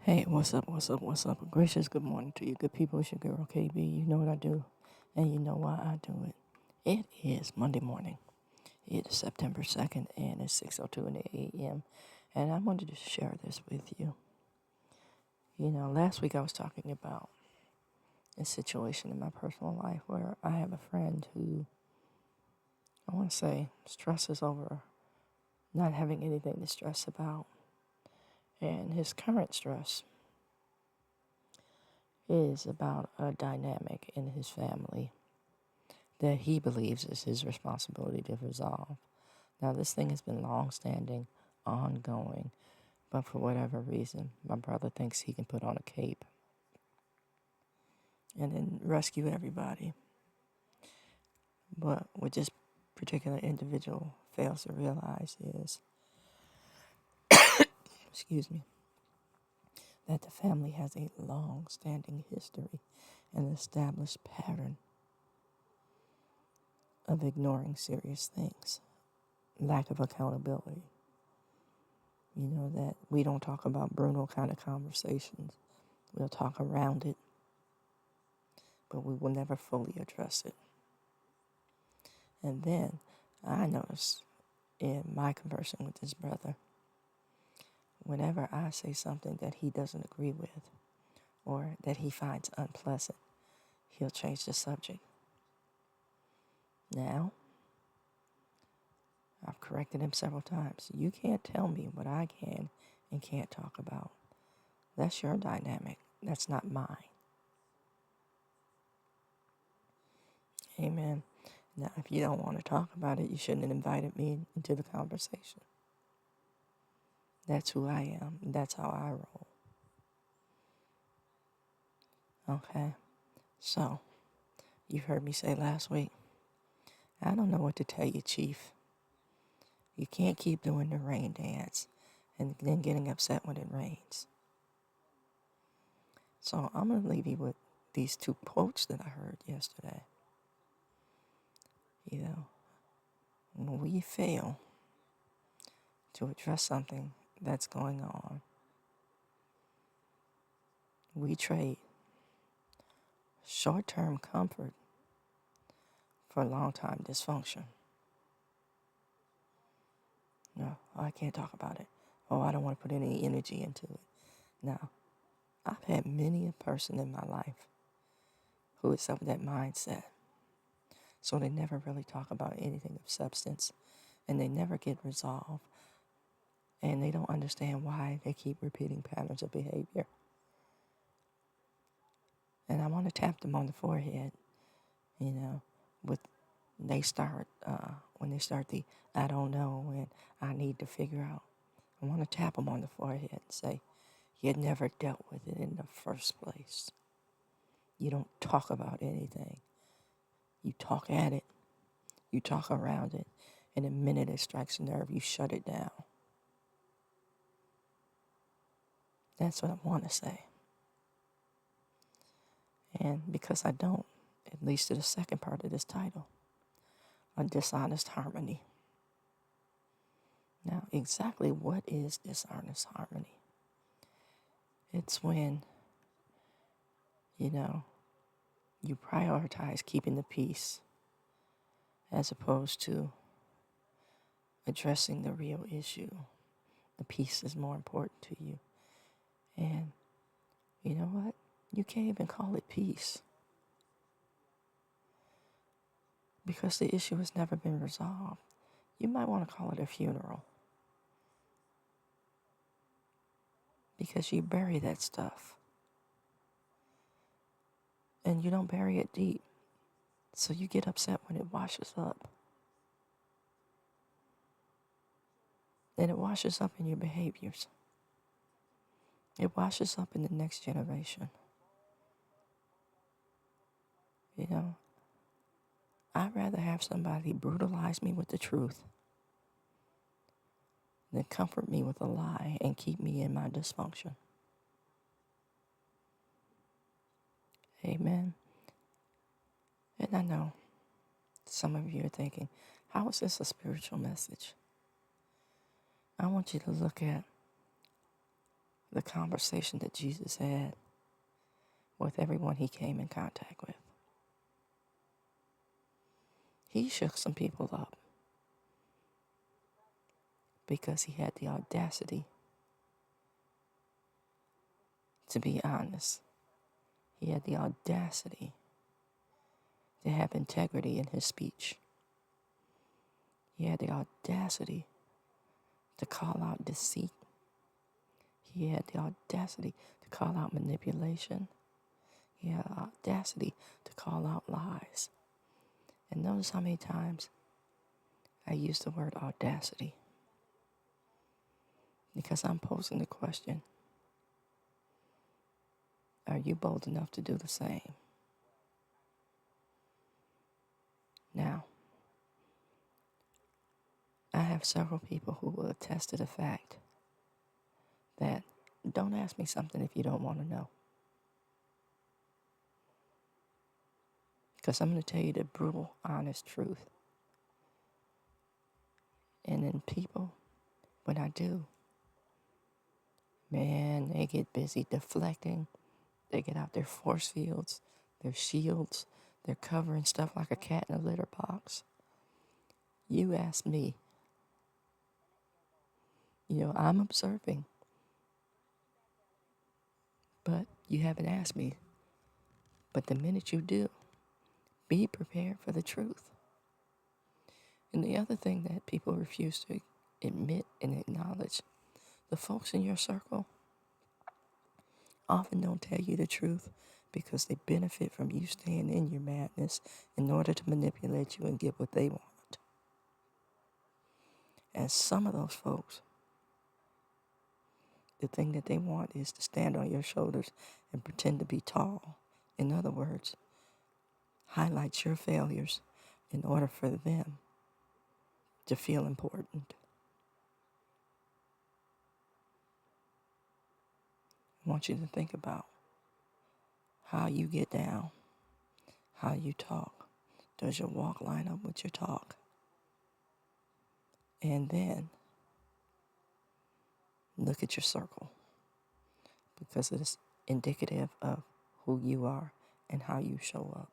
Hey, what's up? Gracious good morning to you, good people. It's your girl KB. You know what I do, and you know why I do it. It is Monday morning. It is September 2nd, and it's 6:02 in the a.m., and I wanted to share this with you. Last week I was talking about a situation in my personal life where I have a friend who, I want to say, stresses over not having anything to stress about, and his current stress is about a dynamic in his family that he believes is his responsibility to resolve. Now, this thing has been long-standing, ongoing, but for whatever reason, my brother thinks he can put on a cape and then rescue everybody. But what this particular individual fails to realize is, excuse me, that the family has a long-standing history and established pattern of ignoring serious things, lack of accountability. That we don't talk about brutal kind of conversations. We'll talk around it, but we will never fully address it. And then I notice in my conversing with this brother, whenever I say something that he doesn't agree with or that he finds unpleasant, he'll change the subject. Now, I've corrected him several times. You can't tell me what I can and can't talk about. That's your dynamic. That's not mine. Amen. Now, if you don't want to talk about it, you shouldn't have invited me into the conversation. That's who I am. That's how I roll. Okay? So, you heard me say last week, I don't know what to tell you, Chief. You can't keep doing the rain dance and then getting upset when it rains. So, I'm going to leave you with these two quotes that I heard yesterday. When we fail to address something that's going on, we trade short-term comfort for long-time dysfunction. No, I can't talk about it. Oh, I don't want to put any energy into it. Now, I've had many a person in my life who is of that mindset. So they never really talk about anything of substance, and they never get resolved, and they don't understand why they keep repeating patterns of behavior. And I want to tap them on the forehead, with when they start the I don't know and I need to figure out. I want to tap them on the forehead and say, you never dealt with it in the first place. You don't talk about anything. You talk at it. You talk around it. And the minute it strikes a nerve, you shut it down. That's what I want to say. And because I don't, it leads to the second part of this title, a dishonest harmony. Now, exactly what is dishonest harmony? It's when, you prioritize keeping the peace as opposed to addressing the real issue. The peace is more important to you. And you know what? You can't even call it peace because the issue has never been resolved. You might want to call it a funeral because you bury that stuff and you don't bury it deep. So you get upset when it washes up. And it washes up in your behaviors. It washes up in the next generation. I'd rather have somebody brutalize me with the truth than comfort me with a lie and keep me in my dysfunction. Amen. And I know some of you are thinking, how is this a spiritual message? I want you to look at the conversation that Jesus had with everyone he came in contact with. He shook some people up because he had the audacity to be honest. He had the audacity to have integrity in his speech. He had the audacity to call out deceit. He had the audacity to call out manipulation. He had the audacity to call out lies. And notice how many times I use the word audacity. Because I'm posing the question, are you bold enough to do the same? Now, I have several people who will attest to the fact that don't ask me something if you don't want to know. Because I'm going to tell you the brutal, honest truth. And then people, when I do, man, they get busy deflecting. They get out their force fields, their shields. They're covering stuff like a cat in a litter box. You ask me. I'm observing. But you haven't asked me. But the minute you do, be prepared for the truth. And the other thing that people refuse to admit and acknowledge, the folks in your circle often don't tell you the truth because they benefit from you staying in your madness in order to manipulate you and get what they want. And some of those folks, the thing that they want is to stand on your shoulders and pretend to be tall. In other words, highlight your failures in order for them to feel important. I want you to think about how you get down, how you talk. Does your walk line up with your talk? And then look at your circle, because it is indicative of who you are and how you show up.